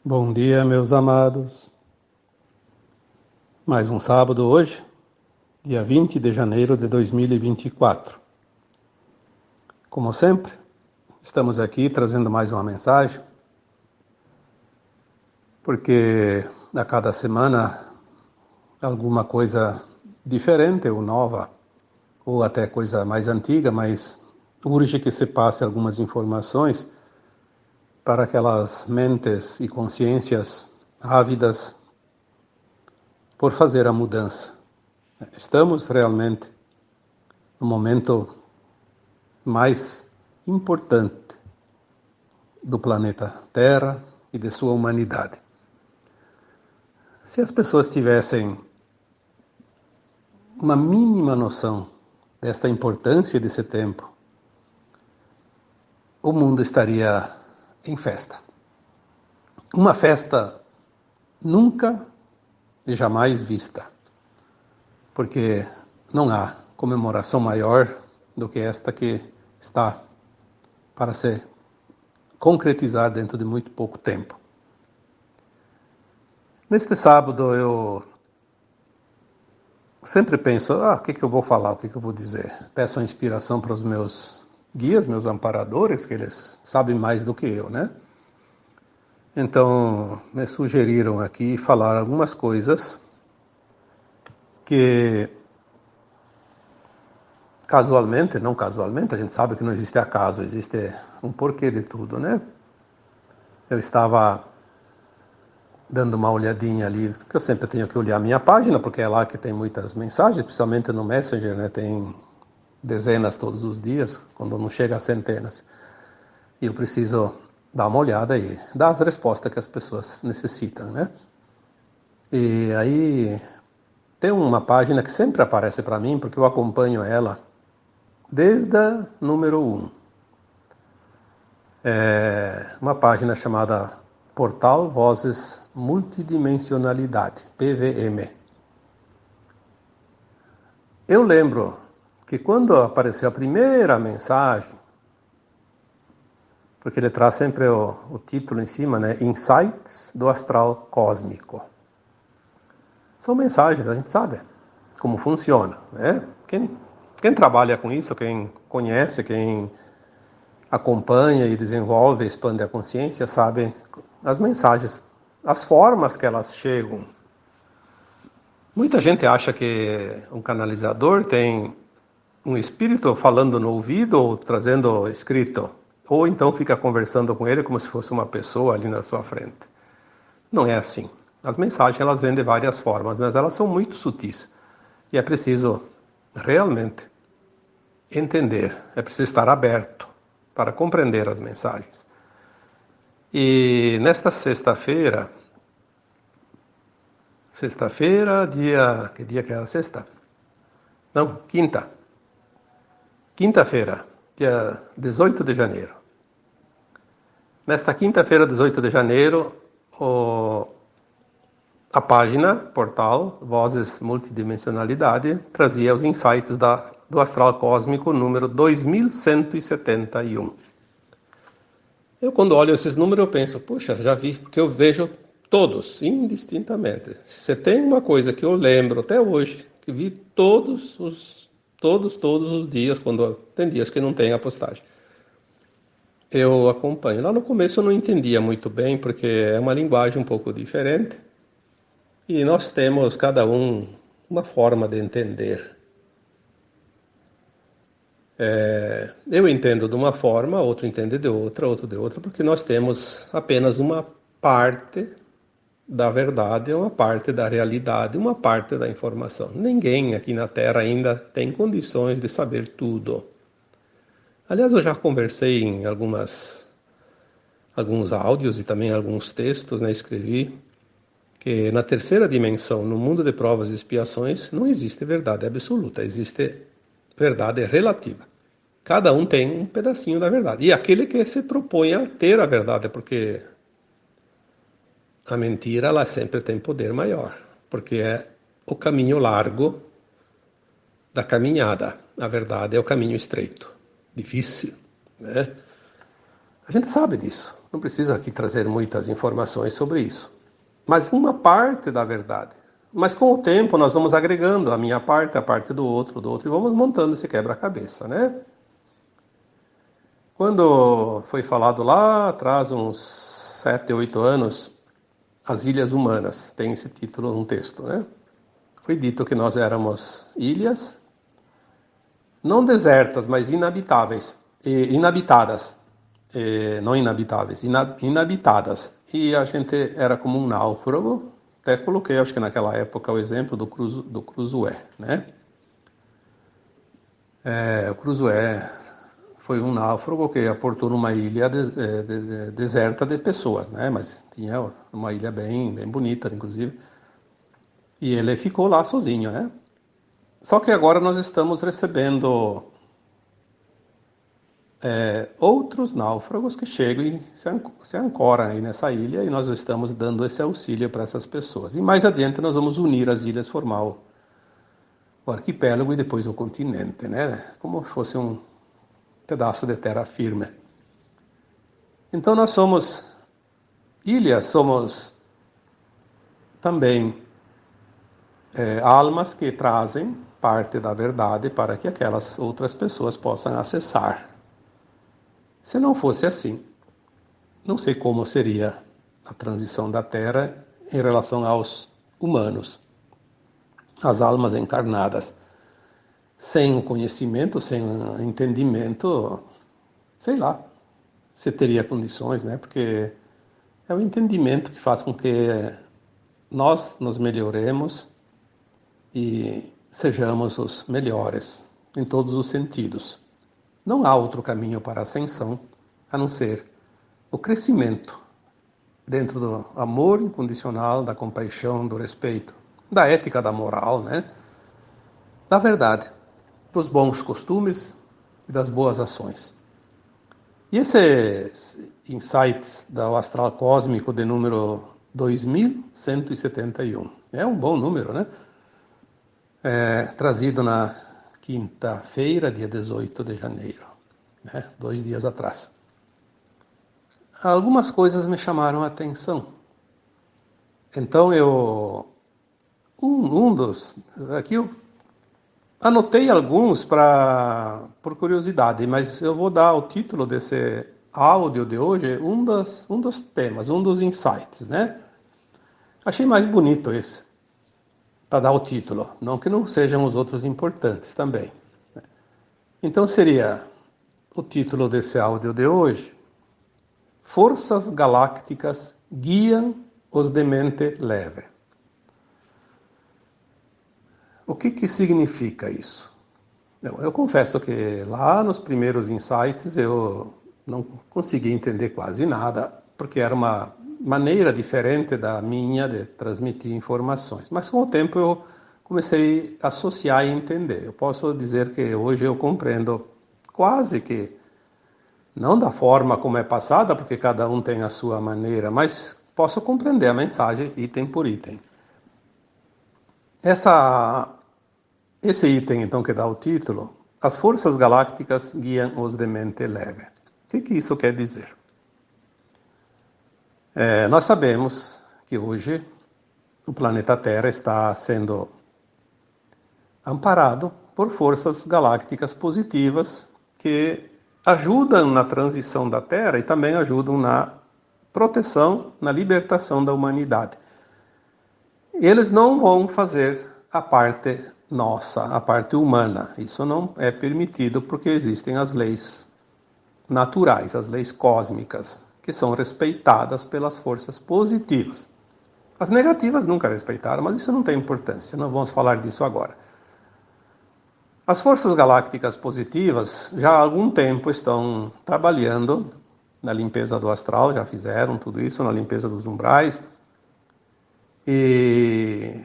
Bom dia, meus amados. Mais um sábado hoje, dia 20 de janeiro de 2024. Como sempre, estamos aqui trazendo mais uma mensagem, porque a cada semana alguma coisa diferente ou nova, ou até coisa mais antiga, mas urge que se passe algumas informações para aquelas mentes e consciências ávidas por fazer a mudança. Estamos realmente no momento mais importante do planeta Terra e de sua humanidade. Se as pessoas tivessem uma mínima noção desta importância desse tempo, o mundo estaria em festa. Uma festa nunca e jamais vista, porque não há comemoração maior do que esta que está para se concretizar dentro de muito pouco tempo. Neste sábado eu sempre penso, o que eu vou falar, o que eu vou dizer? Peço a inspiração para os meus guias, meus amparadores, que eles sabem mais do que eu, né? Então, me sugeriram aqui falar algumas coisas que casualmente, não casualmente, a gente sabe que não existe acaso, existe um porquê de tudo, né? Eu estava dando uma olhadinha ali, porque eu sempre tenho que olhar a minha página, porque é lá que tem muitas mensagens, principalmente no Messenger, né? Tem dezenas todos os dias, quando não chega a centenas. E eu preciso dar uma olhada e dar as respostas que as pessoas necessitam, né? E aí tem uma página que sempre aparece para mim, porque eu acompanho ela desde a número 1. É uma página chamada Portal Vozes Multidimensionalidade, PVM. Eu lembro que quando apareceu a primeira mensagem, porque ele traz sempre o título em cima, né? Insights do Astral Cósmico. São mensagens, a gente sabe como funciona, né? Quem trabalha com isso, quem conhece, quem acompanha e desenvolve, expande a consciência, sabe as mensagens, as formas que elas chegam. Muita gente acha que um canalizador tem um espírito falando no ouvido ou trazendo escrito, ou então fica conversando com ele como se fosse uma pessoa ali na sua frente. Não é assim. As mensagens elas vêm de várias formas, mas elas são muito sutis. E é preciso realmente entender, é preciso estar aberto para compreender as mensagens. E nesta sexta-feira, que dia que é a sexta? Não, quinta-feira, dia 18 de janeiro. Nesta quinta-feira, 18 de janeiro, a página, portal, Vozes Multidimensionalidade, trazia os insights do Astral Cósmico número 2171. Eu, quando olho esses números, eu penso, puxa, já vi, porque eu vejo todos, indistintamente. Se tem uma coisa que eu lembro até hoje, que vi todos os dias, quando tem dias que não tem a postagem. Eu acompanho. Lá no começo eu não entendia muito bem, porque é uma linguagem um pouco diferente. E nós temos, cada um, uma forma de entender. Eu entendo de uma forma, outro entende de outra, outro de outra, porque nós temos apenas uma parte da verdade, uma parte da realidade, uma parte da informação. Ninguém aqui na Terra ainda tem condições de saber tudo. Aliás, eu já conversei em alguns áudios e também alguns textos, né, escrevi, que na terceira dimensão, no mundo de provas e expiações, não existe verdade absoluta, existe verdade relativa. Cada um tem um pedacinho da verdade. E aquele que se propõe a ter a verdade, porque a mentira ela sempre tem poder maior, porque é o caminho largo da caminhada. A verdade é o caminho estreito, difícil, né? A gente sabe disso. Não precisa aqui trazer muitas informações sobre isso. Mas uma parte da verdade. Mas com o tempo nós vamos agregando a minha parte, a parte do outro, e vamos montando esse quebra-cabeça, né? Quando foi falado lá atrás, uns 7, 8 anos, as Ilhas Humanas, tem esse título no texto, né? Foi dito que nós éramos ilhas, não desertas, mas inabitadas, não inabitáveis, inabitadas. E a gente era como um náufrago. Até coloquei, acho que naquela época, o exemplo do Cruzoé, né? O Cruzoé foi um náufrago que aportou numa ilha deserta de pessoas, né? Mas tinha uma ilha bem bonita, inclusive. E ele ficou lá sozinho, né? Só que agora nós estamos recebendo outros náufragos que chegam e se ancoram aí nessa ilha, e nós estamos dando esse auxílio para essas pessoas. E mais adiante nós vamos unir as ilhas, formar o arquipélago e depois o continente, né? Como se fosse um pedaço de terra firme. Então nós somos ilhas, somos também almas que trazem parte da verdade para que aquelas outras pessoas possam acessar. Se não fosse assim, não sei como seria a transição da Terra em relação aos humanos, as almas encarnadas. Sem o conhecimento, sem o entendimento, sei lá, se teria condições, né? Porque é o entendimento que faz com que nós nos melhoremos e sejamos os melhores em todos os sentidos. Não há outro caminho para a ascensão a não ser o crescimento dentro do amor incondicional, da compaixão, do respeito, da ética, da moral, né? Da verdade, dos bons costumes e das boas ações. E esses insights do astral cósmico de número 2171, é um bom número, né? Trazido na quinta-feira, dia 18 de janeiro, né? 2 dias atrás. Algumas coisas me chamaram a atenção. Então aqui eu anotei alguns por curiosidade, mas eu vou dar o título desse áudio de hoje, um dos temas, um dos insights, né? Achei mais bonito esse, para dar o título, não que não sejam os outros importantes também. Então seria o título desse áudio de hoje: Forças galácticas guiam os de mente leve. O que significa isso? Eu confesso que lá nos primeiros insights eu não consegui entender quase nada, porque era uma maneira diferente da minha de transmitir informações. Mas com o tempo eu comecei a associar e entender. Eu posso dizer que hoje eu compreendo quase que, não da forma como é passada, porque cada um tem a sua maneira, mas posso compreender a mensagem item por item. Esse item, então, que dá o título, as forças galácticas guiam os de mente leve. O que isso quer dizer? Nós sabemos que hoje o planeta Terra está sendo amparado por forças galácticas positivas que ajudam na transição da Terra e também ajudam na proteção, na libertação da humanidade. Eles não vão fazer a parte nossa, a parte humana. Isso não é permitido porque existem as leis naturais, as leis cósmicas, que são respeitadas pelas forças positivas. As negativas nunca respeitaram, mas isso não tem importância, não vamos falar disso agora. As forças galácticas positivas já há algum tempo estão trabalhando na limpeza do astral, já fizeram tudo isso, na limpeza dos umbrais e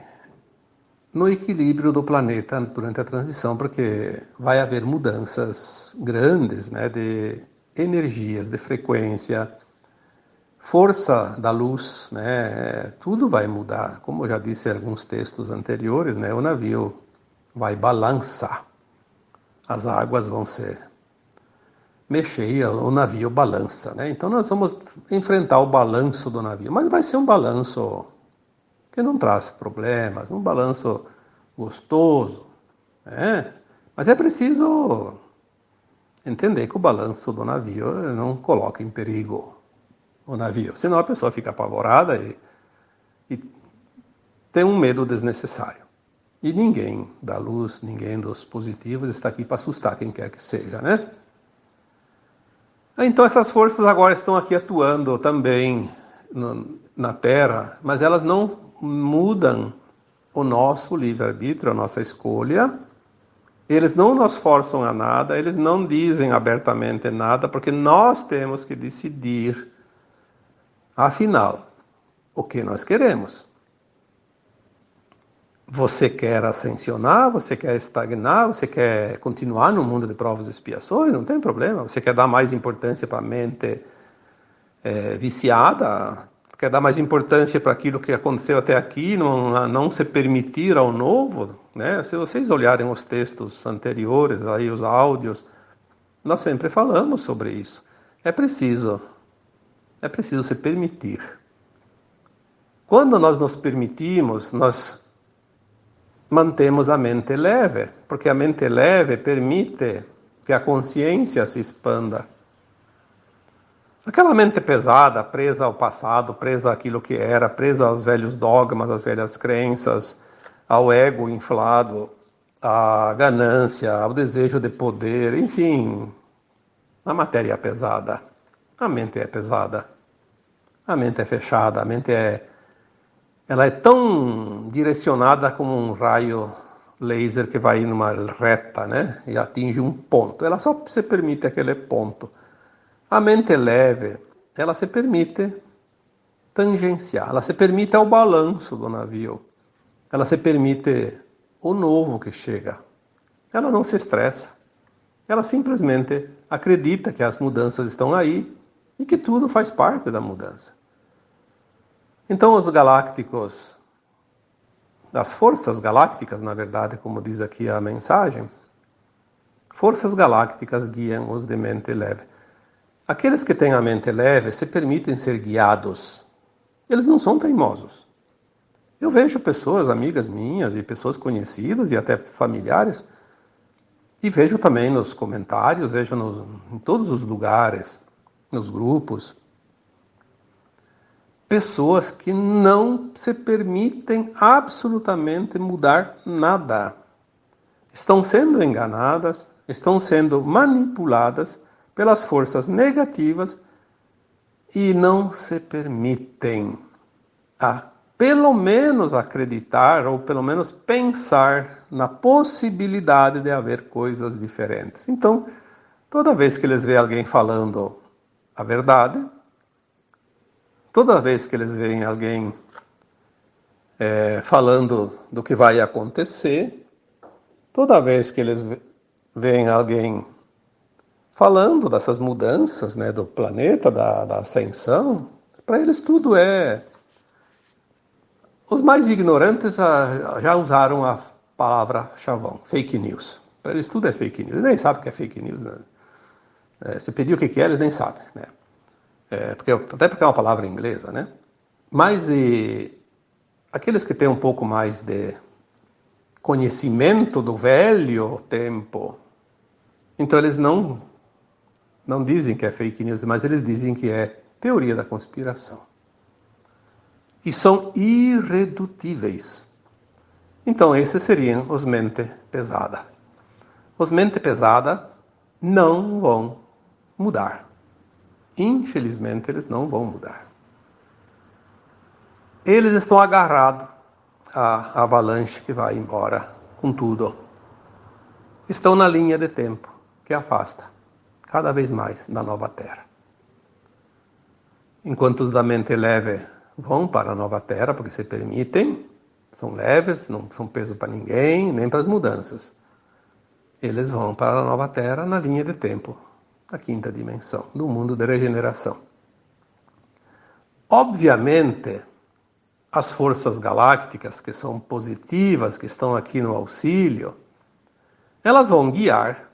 no equilíbrio do planeta durante a transição, porque vai haver mudanças grandes, né, de energias, de frequência, força da luz, né, tudo vai mudar. Como eu já disse em alguns textos anteriores, né, o navio vai balançar, as águas vão se mexer, o navio balança, né? Então nós vamos enfrentar o balanço do navio, mas vai ser um balanço que não traz problemas, um balanço gostoso, né? Mas é preciso entender que o balanço do navio não coloca em perigo o navio, senão a pessoa fica apavorada e tem um medo desnecessário. E ninguém da luz, ninguém dos positivos está aqui para assustar quem quer que seja, né? Então essas forças agora estão aqui atuando também na Terra, mas elas não mudam o nosso livre-arbítrio, a nossa escolha. Eles não nos forçam a nada, eles não dizem abertamente nada, porque nós temos que decidir, afinal, o que nós queremos. Você quer ascensionar, você quer estagnar, você quer continuar no mundo de provas e expiações, não tem problema. Você quer dar mais importância para a mente viciada, quer dar mais importância para aquilo que aconteceu até aqui, não se permitir ao novo, né? Se vocês olharem os textos anteriores, aí os áudios, nós sempre falamos sobre isso. É preciso se permitir. Quando nós nos permitimos, nós mantemos a mente leve, porque a mente leve permite que a consciência se expanda. Aquela mente pesada, presa ao passado, presa àquilo que era, presa aos velhos dogmas, às velhas crenças, ao ego inflado, à ganância, ao desejo de poder, enfim, a matéria é pesada, a mente é pesada, a mente é fechada, ela é tão direcionada como um raio laser que vai numa reta, né? E atinge um ponto. Ela só se permite aquele ponto. A mente leve, ela se permite tangenciar, ela se permite ao balanço do navio. Ela se permite o novo que chega. Ela não se estressa. Ela simplesmente acredita que as mudanças estão aí e que tudo faz parte da mudança. Então os galácticos, das forças galácticas, na verdade, como diz aqui a mensagem, forças galácticas guiam os de mente leve. Aqueles que têm a mente leve se permitem ser guiados. Eles não são teimosos. Eu vejo pessoas, amigas minhas e pessoas conhecidas e até familiares, e vejo também nos comentários, vejo em todos os lugares, nos grupos, pessoas que não se permitem absolutamente mudar nada. Estão sendo enganadas, estão sendo manipuladas pelas forças negativas e não se permitem pelo menos acreditar ou pelo menos pensar na possibilidade de haver coisas diferentes. Então, toda vez que eles veem alguém falando a verdade, toda vez que eles veem alguém falando do que vai acontecer, toda vez que eles veem alguém falando dessas mudanças, né, do planeta, da ascensão, para eles tudo é... Os mais ignorantes já usaram a palavra chavão, fake news. Para eles tudo é fake news. Eles nem sabem o que é fake news, né? Se pedir o que é, eles nem sabem, né? Até porque é uma palavra inglesa, né? Mas aqueles que têm um pouco mais de conhecimento do velho tempo, então eles não dizem que é fake news, mas eles dizem que é teoria da conspiração. E são irredutíveis. Então esses seriam os mente pesada. Os mente pesada não vão mudar. Infelizmente, eles não vão mudar. Eles estão agarrados à avalanche que vai embora com tudo. Estão na linha de tempo que afasta cada vez mais da nova Terra. Enquanto os da mente leve vão para a nova Terra, porque se permitem, são leves, não são peso para ninguém, nem para as mudanças. Eles vão para a nova Terra na linha de tempo, a quinta dimensão, do mundo de regeneração. Obviamente, as forças galácticas, que são positivas, que estão aqui no auxílio, elas vão guiar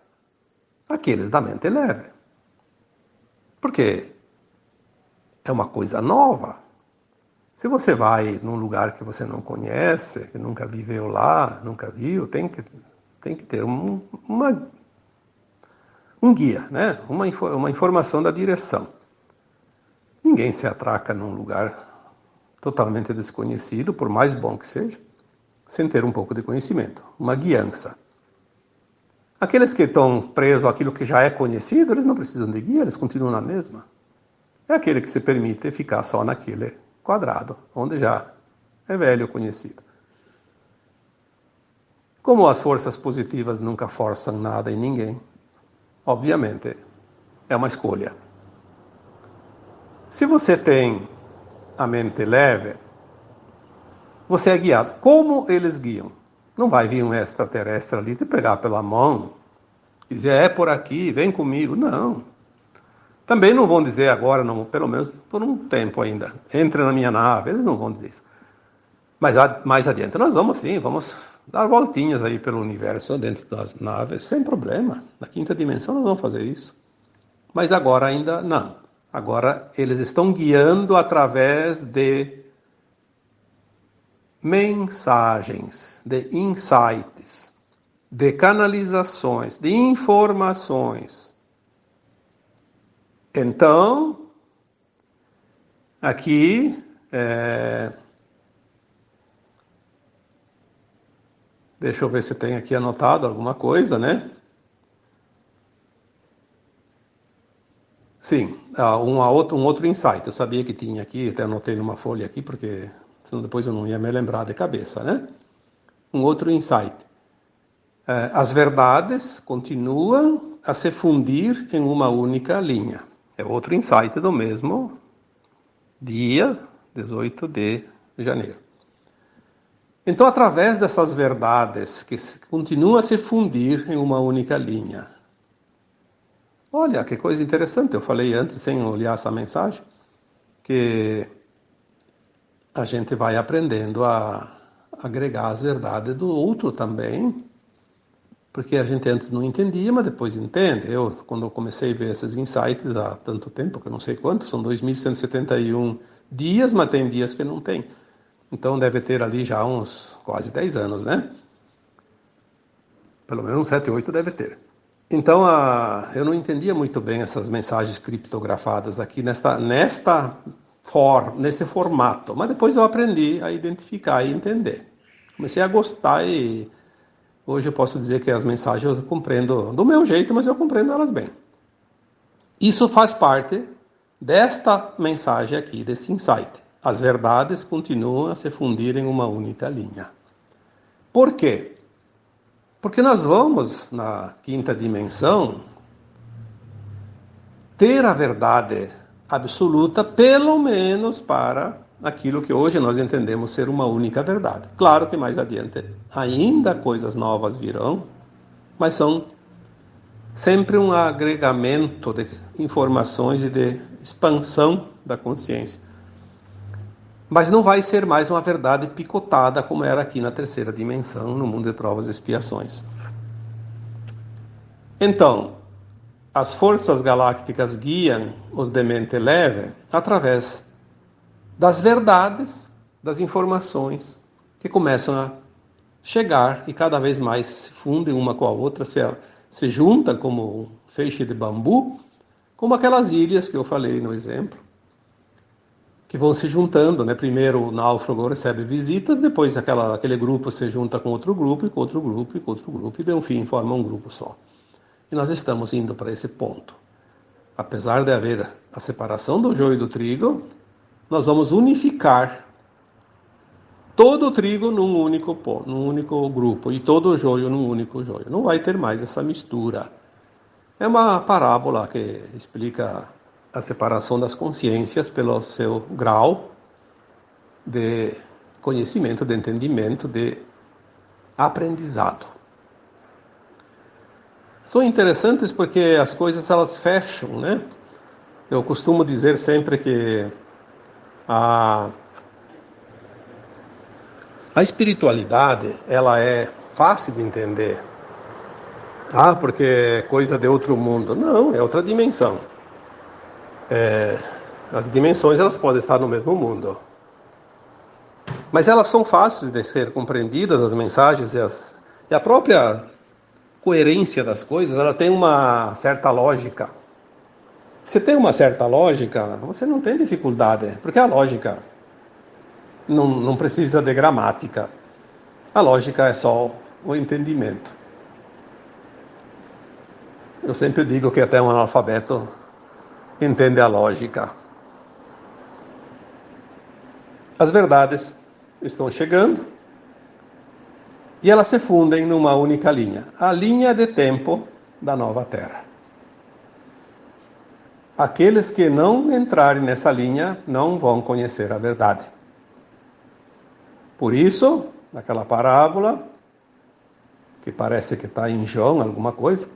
aqueles da mente leve. Porque é uma coisa nova. Se você vai num lugar que você não conhece, que nunca viveu lá, nunca viu, tem que ter um guia, né? Uma informação da direção. Ninguém se atraca num lugar totalmente desconhecido, por mais bom que seja, sem ter um pouco de conhecimento, uma guiança. Aqueles que estão presos àquilo que já é conhecido, eles não precisam de guia, eles continuam na mesma. É aquele que se permite ficar só naquele quadrado, onde já é velho conhecido. Como as forças positivas nunca forçam nada em ninguém, obviamente é uma escolha. Se você tem a mente leve, você é guiado. Como eles guiam? Não vai vir um extraterrestre ali te pegar pela mão e dizer, é por aqui, vem comigo. Não. Também não vão dizer agora, não, pelo menos por um tempo ainda, entre na minha nave, eles não vão dizer isso. Mas mais adiante nós vamos sim, vamos dar voltinhas aí pelo universo dentro das naves, sem problema. Na quinta dimensão nós vamos fazer isso. Mas agora ainda não. Agora eles estão guiando através de mensagens, de insights, de canalizações, de informações. Então, aqui, deixa eu ver se tem aqui anotado alguma coisa, né? Sim, um outro insight. Eu sabia que tinha aqui, até anotei numa folha aqui, porque senão depois eu não ia me lembrar de cabeça, né? Um outro insight. As verdades continuam a se fundir em uma única linha. É outro insight do mesmo dia 18 de janeiro. Então, através dessas verdades que continuam a se fundir em uma única linha. Olha, que coisa interessante, eu falei antes, sem olhar essa mensagem, que a gente vai aprendendo a agregar as verdades do outro também, porque a gente antes não entendia, mas depois entende. Quando eu comecei a ver esses insights há tanto tempo, que eu não sei quanto, são 2.171 dias, mas tem dias que não tem. Então deve ter ali já uns quase 10 anos, né? Pelo menos uns 7, 8 deve ter. Então eu não entendia muito bem essas mensagens criptografadas aqui nesse formato, mas depois eu aprendi a identificar e entender. Comecei a gostar e hoje eu posso dizer que as mensagens eu compreendo do meu jeito, mas eu compreendo elas bem. Isso faz parte desta mensagem aqui, desse insight. As verdades continuam a se fundir em uma única linha. Por quê? Porque nós vamos, na quinta dimensão, ter a verdade absoluta, pelo menos para aquilo que hoje nós entendemos ser uma única verdade. Claro que mais adiante ainda coisas novas virão, mas são sempre um agregamento de informações e de expansão da consciência. Mas não vai ser mais uma verdade picotada como era aqui na terceira dimensão, no mundo de provas e expiações. Então, as forças galácticas guiam os de mente leve através das verdades, das informações que começam a chegar e cada vez mais se fundem uma com a outra, se juntam como um feixe de bambu, como aquelas ilhas que eu falei no exemplo, que vão se juntando, né? Primeiro o náufrago recebe visitas, depois aquele grupo se junta com outro grupo, e com outro grupo, e com outro grupo, e de um fim forma um grupo só. E nós estamos indo para esse ponto. Apesar de haver a separação do joio e do trigo, nós vamos unificar todo o trigo num único grupo, e todo o joio num único joio. Não vai ter mais essa mistura. É uma parábola que explica a separação das consciências pelo seu grau de conhecimento, de entendimento, de aprendizado. São interessantes porque as coisas elas fecham, né? Eu costumo dizer sempre que a espiritualidade ela é fácil de entender. Porque é coisa de outro mundo. Não, é outra dimensão. As dimensões elas podem estar no mesmo mundo, mas elas são fáceis de ser compreendidas, as mensagens e a própria coerência das coisas, ela tem uma certa lógica. Se tem uma certa lógica, você não tem dificuldade, porque a lógica não precisa de gramática. A lógica é só o entendimento. Eu sempre digo que até um analfabeto entende a lógica. As verdades estão chegando e elas se fundem numa única linha, a linha de tempo da nova Terra. Aqueles que não entrarem nessa linha não vão conhecer a verdade. Por isso, naquela parábola, que parece que está em João, alguma coisa,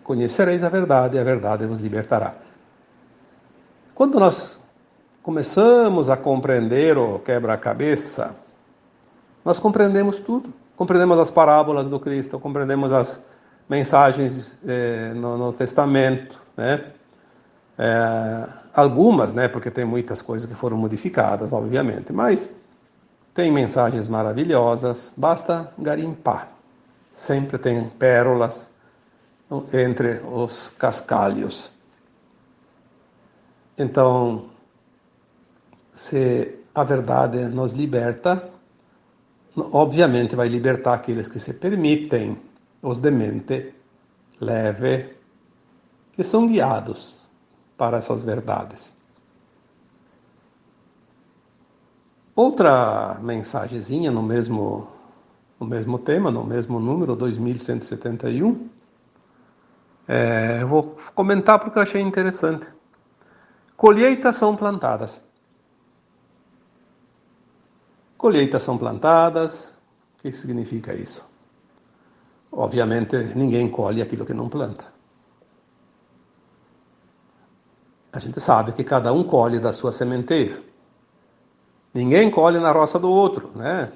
conhecereis a verdade vos libertará. Quando nós começamos a compreender o quebra-cabeça, nós compreendemos tudo. Compreendemos as parábolas do Cristo, compreendemos as mensagens no Testamento, né? Algumas, né? Porque tem muitas coisas que foram modificadas, obviamente, mas tem mensagens maravilhosas, basta garimpar. Sempre tem pérolas entre os cascalhos. Então, se a verdade nos liberta, obviamente vai libertar aqueles que se permitem, os de mente leve, que são guiados para essas verdades. Outra mensagenzinha no mesmo tema, no mesmo número, 2171, eu vou comentar porque eu achei interessante. Colheitas são plantadas. Colheitas são plantadas. O que significa isso? Obviamente, ninguém colhe aquilo que não planta. A gente sabe que cada um colhe da sua sementeira. Ninguém colhe na roça do outro, né?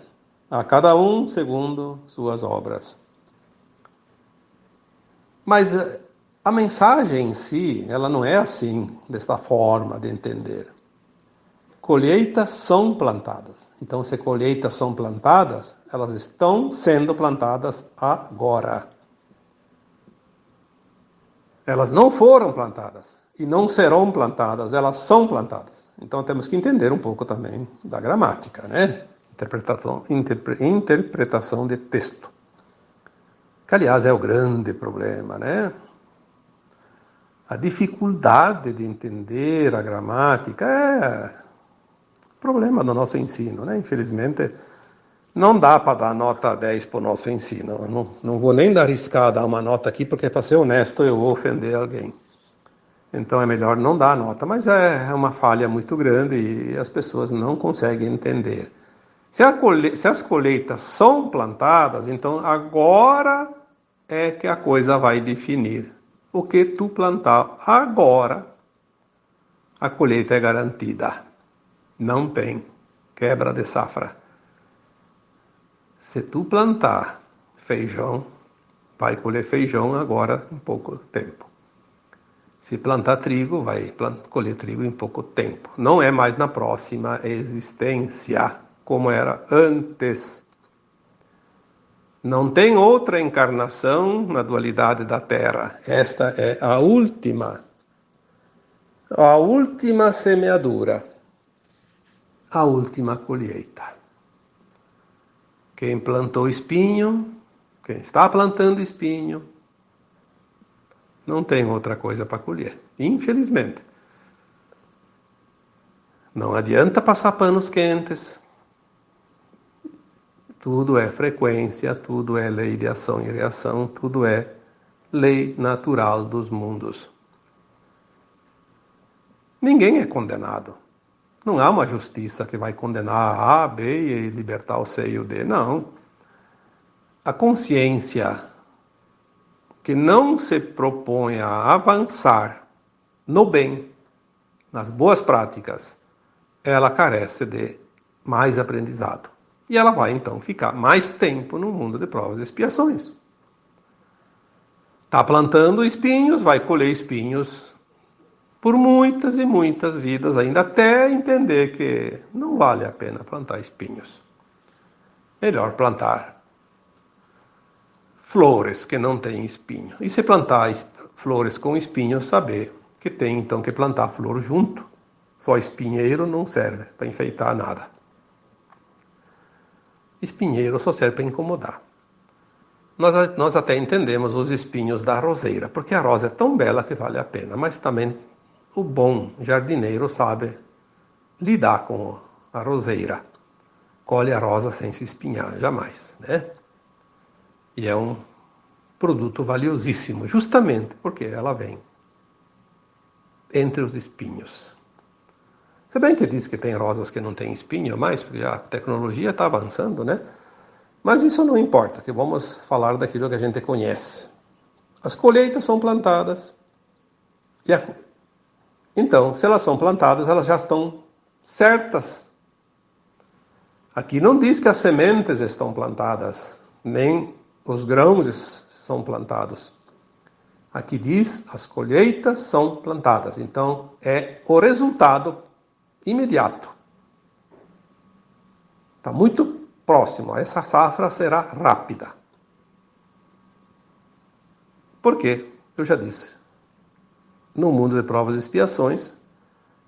A cada um segundo suas obras. Mas a mensagem em si, ela não é assim, desta forma de entender. Colheitas são plantadas. Então, se colheitas são plantadas, elas estão sendo plantadas agora. Elas não foram plantadas e não serão plantadas, elas são plantadas. Então, temos que entender um pouco também da gramática, né? Interpretação de texto. Que, aliás, é o grande problema, né? A dificuldade de entender a gramática é problema do nosso ensino, né? Infelizmente, não dá para dar nota 10 para o nosso ensino. Eu não vou nem arriscar dar uma nota aqui, porque para ser honesto eu vou ofender alguém. Então é melhor não dar nota, mas é uma falha muito grande e as pessoas não conseguem entender. Se as colheitas são plantadas, então agora é que a coisa vai definir. O que tu plantar agora, a colheita é garantida. Não tem quebra de safra. Se tu plantar feijão, vai colher feijão agora em pouco tempo. Se plantar trigo, vai colher trigo em pouco tempo. Não é mais na próxima existência, como era antes. Não tem outra encarnação na dualidade da Terra. Esta é a última semeadura, a última colheita. Quem plantou espinho, quem está plantando espinho, não tem outra coisa para colher, infelizmente. Não adianta passar panos quentes. Tudo é frequência, tudo é lei de ação e reação, tudo é lei natural dos mundos. Ninguém é condenado. Não há uma justiça que vai condenar A, B e libertar o C e o D. Não. A consciência que não se propõe a avançar no bem, nas boas práticas, ela carece de mais aprendizado. E ela vai, então, ficar mais tempo no mundo de provas e expiações. Está plantando espinhos, vai colher espinhos por muitas e muitas vidas ainda, até entender que não vale a pena plantar espinhos. Melhor plantar flores que não têm espinho. E se plantar flores com espinhos, saber que tem então que plantar flor junto. Só espinheiro não serve para enfeitar nada. Espinheiro só serve para incomodar. Nós até entendemos os espinhos da roseira, porque a rosa é tão bela que vale a pena, mas também o bom jardineiro sabe lidar com a roseira. Colhe a rosa sem se espinhar, jamais, né? E é um produto valiosíssimo, justamente porque ela vem entre os espinhos. Se bem que diz que tem rosas que não têm espinho mais, porque a tecnologia está avançando, né? Mas isso não importa, que vamos falar daquilo que a gente conhece. As colheitas são plantadas. Então, se elas são plantadas, elas já estão certas. Aqui não diz que as sementes estão plantadas, nem os grãos são plantados. Aqui diz as colheitas são plantadas. Então, é o resultado imediato. Está muito próximo. Essa safra será rápida. Por quê? Eu já disse. No mundo de provas e expiações,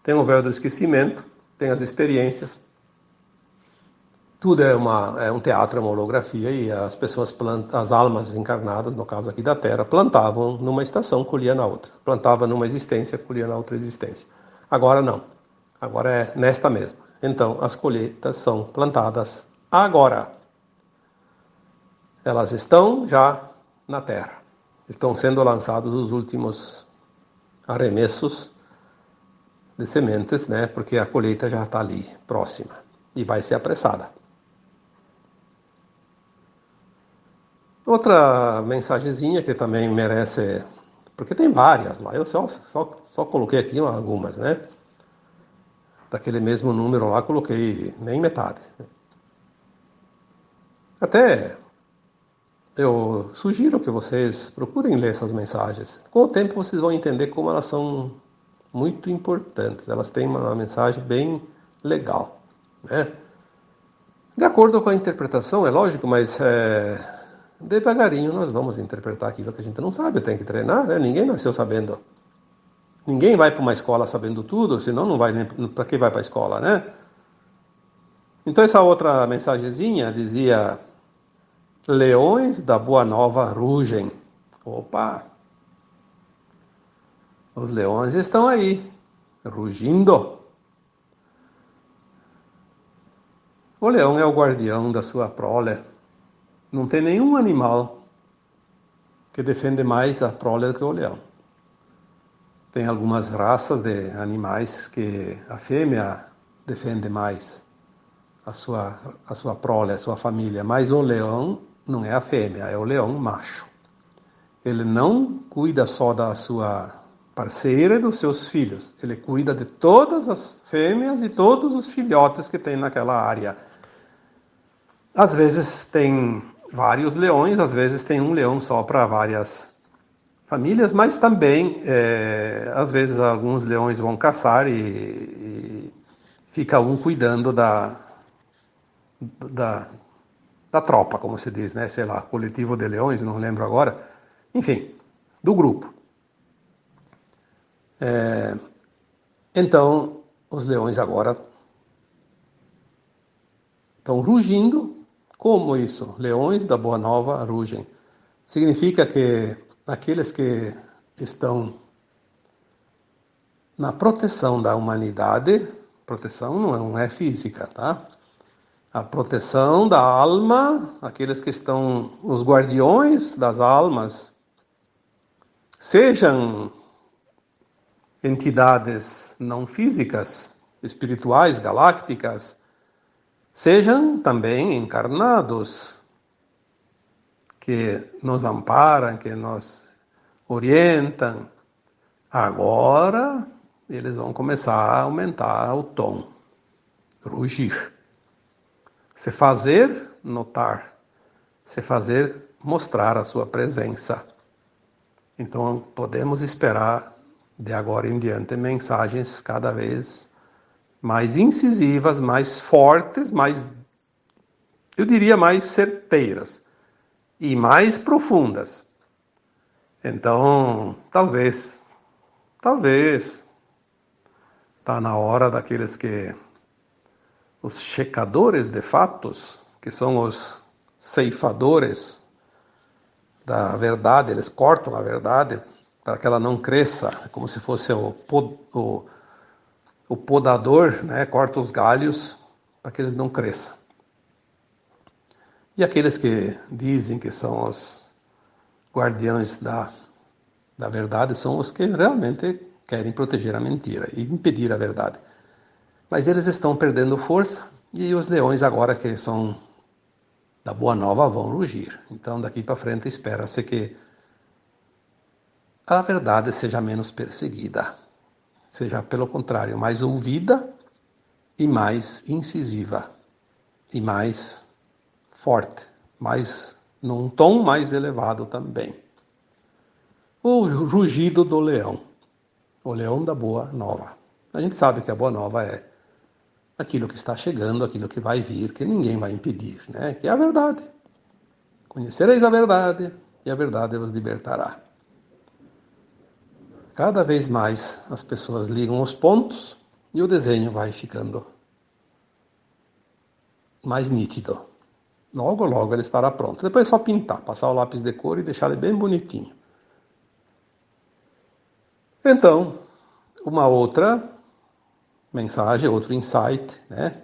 tem o véu do esquecimento, tem as experiências. Tudo é um teatro, é uma holografia, e as pessoas as almas encarnadas, no caso aqui da Terra, plantavam numa estação, colhia na outra. Plantava numa existência, colhia na outra existência. Agora não. Agora é nesta mesma. Então, as colheitas são plantadas agora. Elas estão já na Terra. Estão sendo lançados os últimos arremessos de sementes, né? Porque a colheita já está ali, próxima. E vai ser apressada. Outra mensagenzinha que também merece... Porque tem várias lá. Eu só coloquei aqui algumas, né? Daquele mesmo número lá, coloquei nem metade. Até eu sugiro que vocês procurem ler essas mensagens. Com o tempo vocês vão entender como elas são muito importantes. Elas têm uma mensagem bem legal, né? De acordo com a interpretação, é lógico, mas devagarinho nós vamos interpretar aquilo que a gente não sabe. Tem que treinar, né? Ninguém nasceu sabendo. Ninguém vai para uma escola sabendo tudo, senão não vai nem para que vai para a escola, né? Então essa outra mensagenzinha dizia: leões da Boa Nova rugem. Opa! Os leões estão aí, rugindo. O leão é o guardião da sua prole. Não tem nenhum animal que defende mais a prole do que o leão. Tem algumas raças de animais que a fêmea defende mais a sua prole, a sua família, mas o leão não é a fêmea, é o leão macho. Ele não cuida só da sua parceira e dos seus filhos, ele cuida de todas as fêmeas e todos os filhotes que tem naquela área. Às vezes tem vários leões, às vezes tem um leão só para várias famílias, mas também, às vezes, alguns leões vão caçar e fica um cuidando da tropa, como se diz, né? Sei lá, coletivo de leões, não lembro agora. Enfim, do grupo. Então, os leões agora estão rugindo. Como isso? Leões da Boa Nova rugem. Significa que aqueles que estão na proteção da humanidade, proteção não é física, tá? A proteção da alma, aqueles que estão os guardiões das almas, sejam entidades não físicas, espirituais, galácticas, sejam também encarnados, que nos amparam, que nos orientam. Agora eles vão começar a aumentar o tom, rugir. Se fazer notar, se fazer mostrar a sua presença. Então podemos esperar de agora em diante mensagens cada vez mais incisivas, mais fortes, mais, eu diria, mais certeiras e mais profundas. Então, talvez, está na hora daqueles que, os checadores de fatos, que são os ceifadores da verdade, eles cortam a verdade para que ela não cresça, como se fosse o podador, né? Corta os galhos para que eles não cresçam. E aqueles que dizem que são os guardiões da verdade são os que realmente querem proteger a mentira e impedir a verdade. Mas eles estão perdendo força e os leões agora que são da Boa Nova vão rugir. Então daqui para frente espera-se que a verdade seja menos perseguida, seja pelo contrário, mais ouvida e mais incisiva e mais forte, mais num tom mais elevado também. O rugido do leão, o leão da Boa Nova. A gente sabe que a Boa Nova é aquilo que está chegando, aquilo que vai vir, que ninguém vai impedir, né? Que é a verdade. Conhecereis a verdade e a verdade vos libertará. Cada vez mais as pessoas ligam os pontos e o desenho vai ficando mais nítido. Logo, logo ele estará pronto. Depois é só pintar, passar o lápis de cor e deixar ele bem bonitinho. Então, uma outra mensagem, outro insight, né?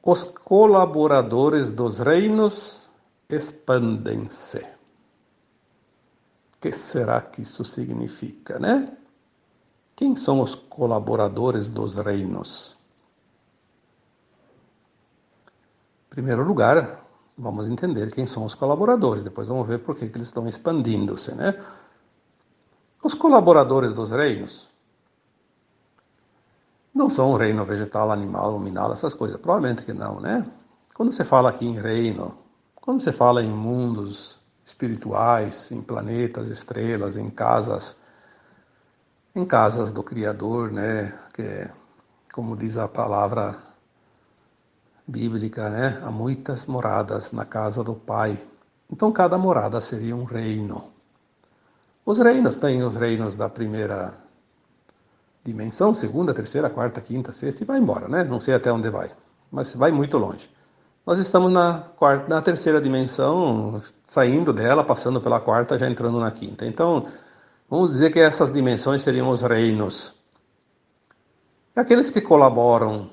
Os colaboradores dos reinos expandem-se. O que será que isso significa, né? Quem são os colaboradores dos reinos? Em primeiro lugar, vamos entender quem são os colaboradores, depois vamos ver por que eles estão expandindo-se, né? Os colaboradores dos reinos não são o reino vegetal, animal, luminal, essas coisas, provavelmente que não, né? Quando você fala aqui em reino, quando você fala em mundos espirituais, em planetas, estrelas, em casas do Criador, né? Que, como diz a palavra bíblica, né? Há muitas moradas na casa do Pai. Então cada morada seria um reino. Os reinos, tem os reinos da primeira dimensão, segunda, terceira, quarta, quinta, sexta e vai embora, né? Não sei até onde vai, mas vai muito longe. Nós estamos na terceira dimensão, saindo dela, passando pela quarta, já entrando na quinta. Então, vamos dizer que essas dimensões seriam os reinos. E aqueles que colaboram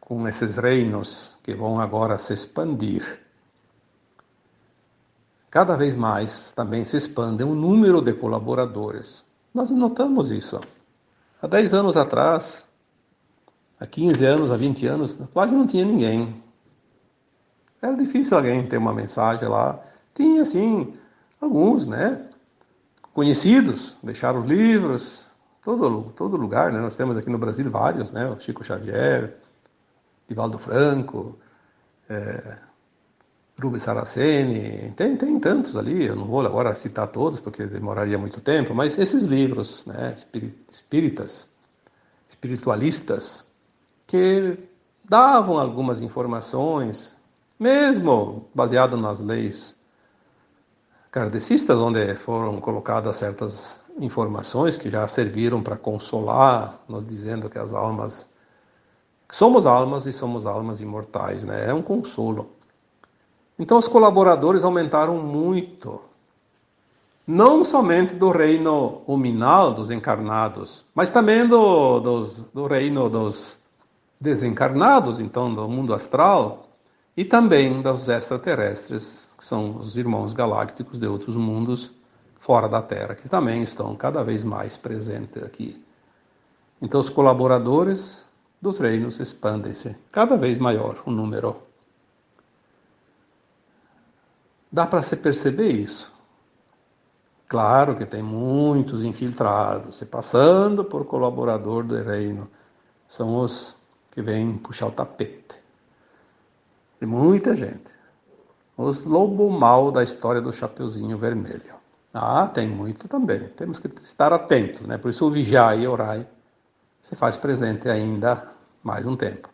com esses reinos, que vão agora se expandir, cada vez mais também se expande o número de colaboradores. Nós notamos isso. Há 10 anos atrás, há 15 anos, há 20 anos, quase não tinha ninguém. Era difícil alguém ter uma mensagem lá. Tinha, sim, alguns, né? Conhecidos, deixaram livros, todo lugar, né? Nós temos aqui no Brasil vários, né? O Chico Xavier, Divaldo Franco, Rubens Saraceni, tem tantos ali, eu não vou agora citar todos porque demoraria muito tempo, mas esses livros, né, espíritas, espiritualistas, que davam algumas informações, mesmo baseado nas leis kardecistas, onde foram colocadas certas informações que já serviram para consolar, nós dizendo que as almas, somos almas e somos almas imortais, né? É um consolo. Então os colaboradores aumentaram muito, não somente do reino huminal, dos encarnados, mas também do reino dos desencarnados, então do mundo astral, e também dos extraterrestres, que são os irmãos galácticos de outros mundos fora da Terra, que também estão cada vez mais presentes aqui. Então os colaboradores dos reinos expandem-se, cada vez maior o número. Dá para se perceber isso. Claro que tem muitos infiltrados, se passando por colaborador do reino. São os que vêm puxar o tapete. Tem muita gente. Os lobo mau da história do Chapeuzinho Vermelho. Ah, tem muito também. Temos que estar atentos, né? Por isso o vigiai e orai se faz presente ainda mais um tempo.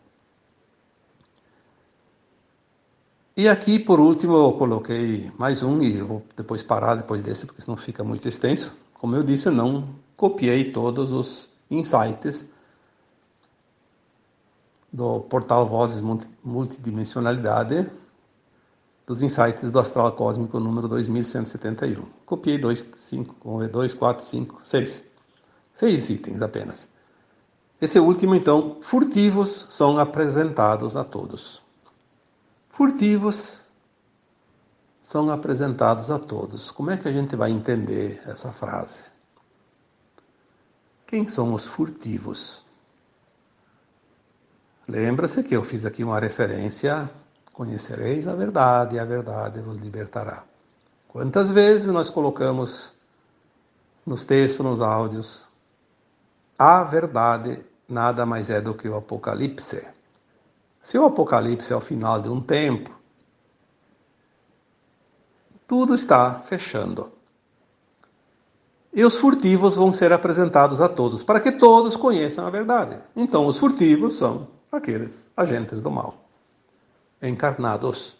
E aqui, por último, eu coloquei mais um, e eu vou depois parar depois desse, porque senão fica muito extenso. Como eu disse, eu não copiei todos os insights do portal Vozes Multidimensionalidade, dos insights do Astral Cósmico número 2171. Copiei 2, 4, 5, 6. 6 itens apenas. Esse último, então, furtivos são apresentados a todos. Furtivos são apresentados a todos. Como é que a gente vai entender essa frase? Quem são os furtivos? Lembra-se que eu fiz aqui uma referência: conhecereis a verdade e a verdade vos libertará. Quantas vezes nós colocamos nos textos, nos áudios, a verdade nada mais é do que o Apocalipse. Se o Apocalipse é o final de um tempo, tudo está fechando. E os furtivos vão ser apresentados a todos, para que todos conheçam a verdade. Então, os furtivos são aqueles agentes do mal, encarnados.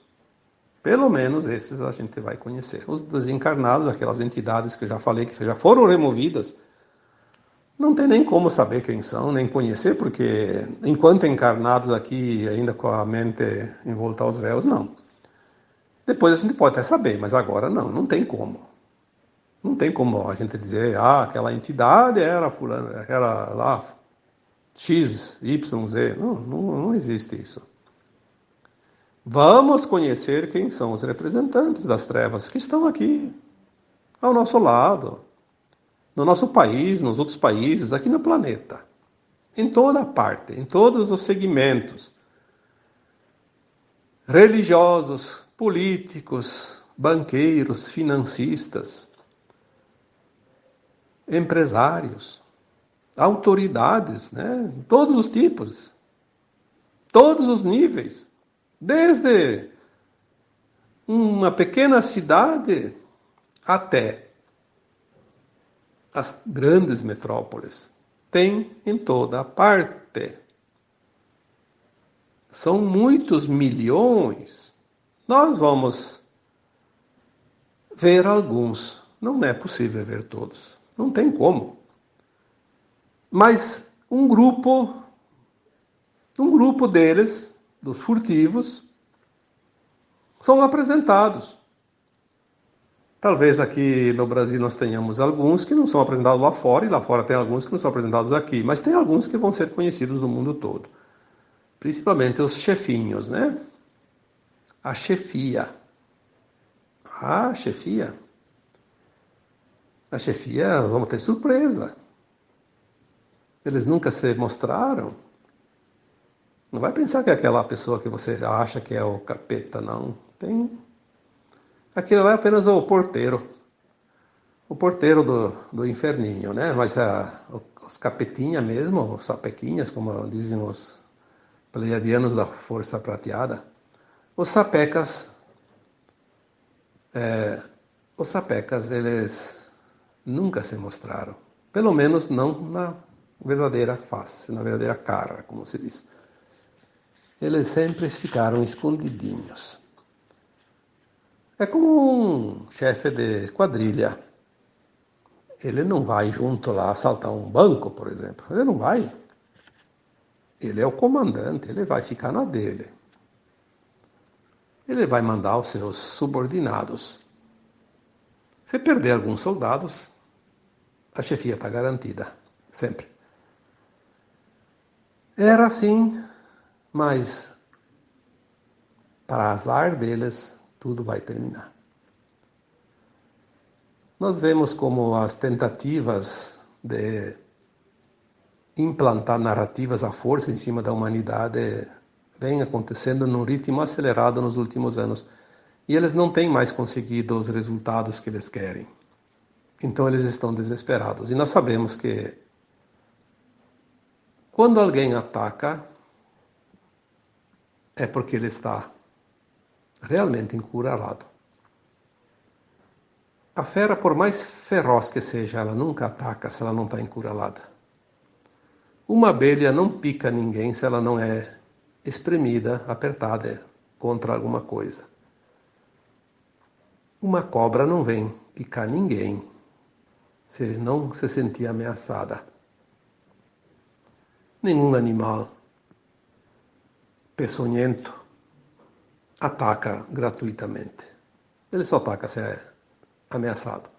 Pelo menos esses a gente vai conhecer. Os desencarnados, aquelas entidades que eu já falei, que já foram removidas, não tem nem como saber quem são, nem conhecer, porque enquanto encarnados aqui, ainda com a mente envolta aos véus, não. Depois a gente pode até saber, mas agora não tem como. Não tem como a gente dizer, aquela entidade era fulano, era lá X, Y, Z. Não existe isso. Vamos conhecer quem são os representantes das trevas que estão aqui, ao nosso lado, no nosso país, nos outros países, aqui no planeta. Em toda parte, em todos os segmentos. Religiosos, políticos, banqueiros, financistas, empresários, autoridades, né? Todos os tipos, todos os níveis, desde uma pequena cidade até as grandes metrópoles. Tem em toda parte. São muitos milhões. Nós vamos ver alguns. Não é possível ver todos. Não tem como. Mas um grupo deles, dos furtivos, são apresentados. Talvez aqui no Brasil nós tenhamos alguns que não são apresentados lá fora, e lá fora tem alguns que não são apresentados aqui, mas tem alguns que vão ser conhecidos no mundo todo. Principalmente os chefinhos, né? A chefia. A chefia, nós vamos ter surpresa. Eles nunca se mostraram. Não vai pensar que é aquela pessoa que você acha que é o capeta, não. Aquilo lá é apenas o porteiro do inferninho, né? Mas os capetinhas mesmo, os sapequinhas, como dizem os pleiadianos da Força Prateada, os sapecas, eles nunca se mostraram. Pelo menos não na verdadeira face, na verdadeira cara, como se diz. Eles sempre ficaram escondidinhos. É como um chefe de quadrilha. Ele não vai junto lá assaltar um banco, por exemplo. Ele não vai. Ele é o comandante, ele vai ficar na dele. Ele vai mandar os seus subordinados. Se perder alguns soldados, a chefia está garantida. Sempre. Era assim, mas para azar deles, tudo vai terminar. Nós vemos como as tentativas de implantar narrativas à força em cima da humanidade vêm acontecendo num ritmo acelerado nos últimos anos. E eles não têm mais conseguido os resultados que eles querem. Então eles estão desesperados. E nós sabemos que quando alguém ataca, é porque ele está realmente encurralado. A fera, por mais feroz que seja, ela nunca ataca se ela não está encurralada. Uma abelha não pica ninguém se ela não é espremida, apertada contra alguma coisa. Uma cobra não vem picar ninguém se não se sentir ameaçada. Nenhum animal peçonhento ataca gratuitamente. Ele só ataca se é ameaçado.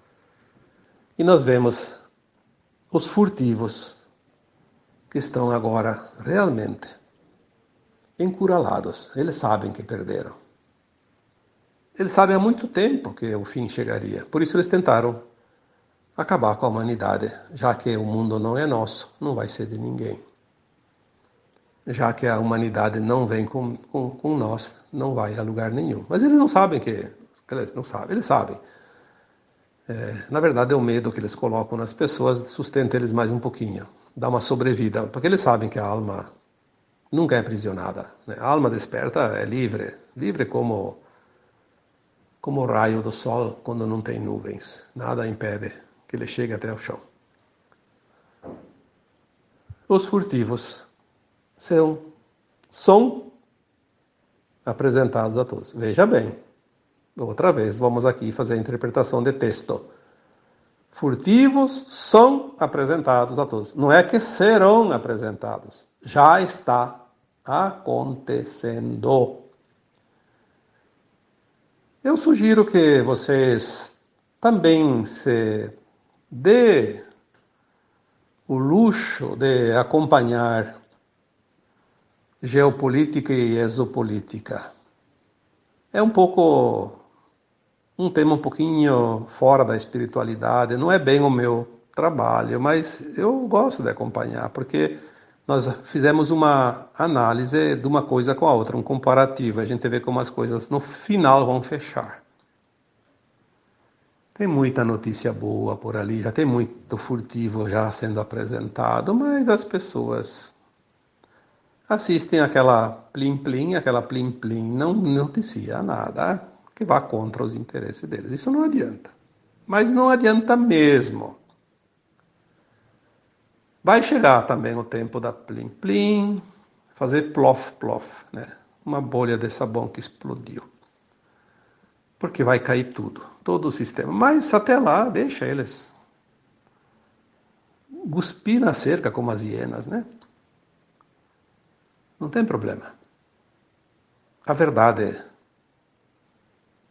E nós vemos os furtivos que estão agora realmente encurralados. Eles sabem que perderam. Eles sabem há muito tempo que o fim chegaria. Por isso eles tentaram acabar com a humanidade, já que o mundo não é nosso, não vai ser de ninguém. Já que a humanidade não vem com nós, não vai a lugar nenhum. Mas eles não sabem que... Não sabem, eles sabem. Na verdade, é o medo que eles colocam nas pessoas sustenta eles mais um pouquinho, dá uma sobrevida, porque eles sabem que a alma nunca é aprisionada, né? A alma desperta é livre, livre como o raio do sol quando não tem nuvens. Nada impede que ele chegue até o chão. Os furtivos são apresentados a todos. Veja bem, outra vez, vamos aqui fazer a interpretação de texto. Furtivos são apresentados a todos. Não é que serão apresentados. Já está acontecendo. Eu sugiro que vocês também se dê o luxo de acompanhar geopolítica e exopolítica. É um tema um pouquinho fora da espiritualidade, não é bem o meu trabalho, mas eu gosto de acompanhar, porque nós fizemos uma análise de uma coisa com a outra, um comparativo, a gente vê como as coisas no final vão fechar. Tem muita notícia boa por ali, já tem muito furtivo já sendo apresentado, mas as pessoas assistem aquela plim-plim, não noticia nada que vá contra os interesses deles. Isso não adianta. Mas não adianta mesmo. Vai chegar também o tempo da plim-plim, fazer plof-plof, né? Uma bolha de sabão que explodiu. Porque vai cair tudo, todo o sistema. Mas até lá, deixa eles cuspir na cerca como as hienas, né? Não tem problema. A verdade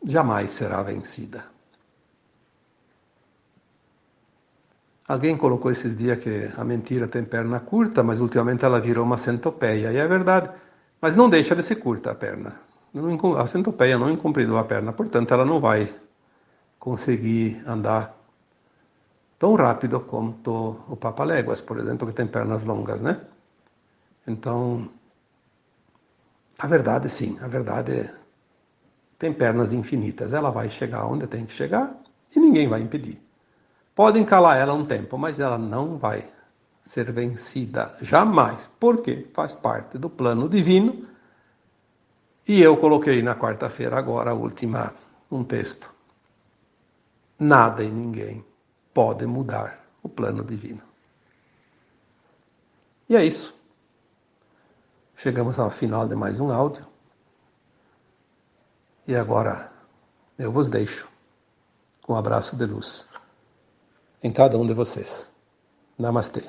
jamais será vencida. Alguém colocou esses dias que a mentira tem perna curta, mas ultimamente ela virou uma centopeia. E é verdade. Mas não deixa de ser curta a perna. A centopeia não encompridou a perna, portanto ela não vai conseguir andar tão rápido quanto o Papaléguas, por exemplo, que tem pernas longas, né? Então, a verdade sim, a verdade tem pernas infinitas. Ela vai chegar onde tem que chegar e ninguém vai impedir. Podem calar ela um tempo, mas ela não vai ser vencida jamais, porque faz parte do plano divino. E eu coloquei na quarta-feira agora um texto. Nada e ninguém pode mudar o plano divino. E é isso. Chegamos ao final de mais um áudio. E agora eu vos deixo com um abraço de luz em cada um de vocês. Namastê.